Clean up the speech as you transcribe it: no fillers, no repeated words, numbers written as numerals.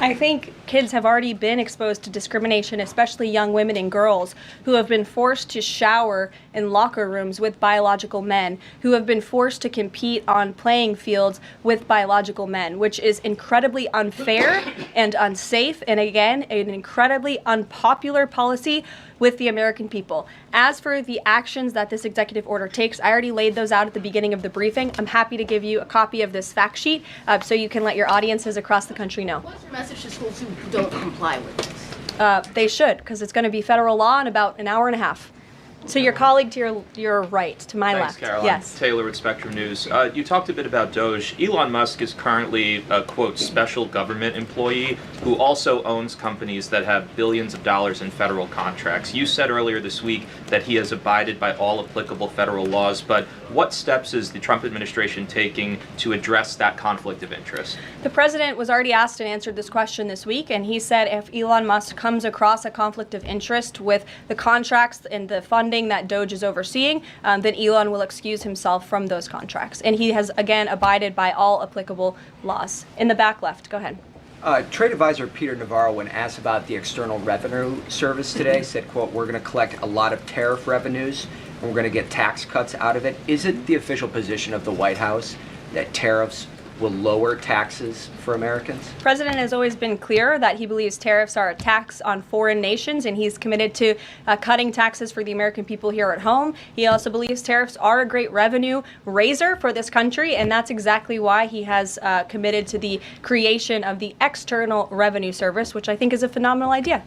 I think kids have already been exposed to discrimination, especially young women and girls who have been forced to shower in locker rooms with biological men, who have been forced to compete on playing fields with biological men, which is incredibly unfair and unsafe, and again, an incredibly unpopular policy with the American people. As for the actions that this executive order takes, I already laid those out at the beginning of the briefing. I'm happy to give you a copy of this fact sheet so you can let your audiences across the country know. What's your message to schools who don't comply with this? They should, because it's going to be federal law in about an hour and a half. So your colleague to your right, to my Thanks, left. Caroline. Yes. Taylor with Spectrum News. You talked a bit about Doge. Elon Musk is currently a, quote, special government employee who also owns companies that have billions of dollars in federal contracts. You said earlier this week that he has abided by all applicable federal laws, but what steps is the Trump administration taking to address that conflict of interest? The president was already asked and answered this question this week, and he said if Elon Musk comes across a conflict of interest with the contracts and the funding that Doge is overseeing, then Elon will excuse himself from those contracts. And he has, again, abided by all applicable laws. In the back left, go ahead. Trade advisor Peter Navarro, when asked about the External Revenue Service today, said, quote, "We're going to collect a lot of tariff revenues and we're going to get tax cuts out of it." Is it the official position of the White House that tariffs will lower taxes for Americans? The president has always been clear that he believes tariffs are a tax on foreign nations, and he's committed to cutting taxes for the American people here at home. He also believes tariffs are a great revenue raiser for this country, and that's exactly why he has committed to the creation of the External Revenue Service, which I think is a phenomenal idea.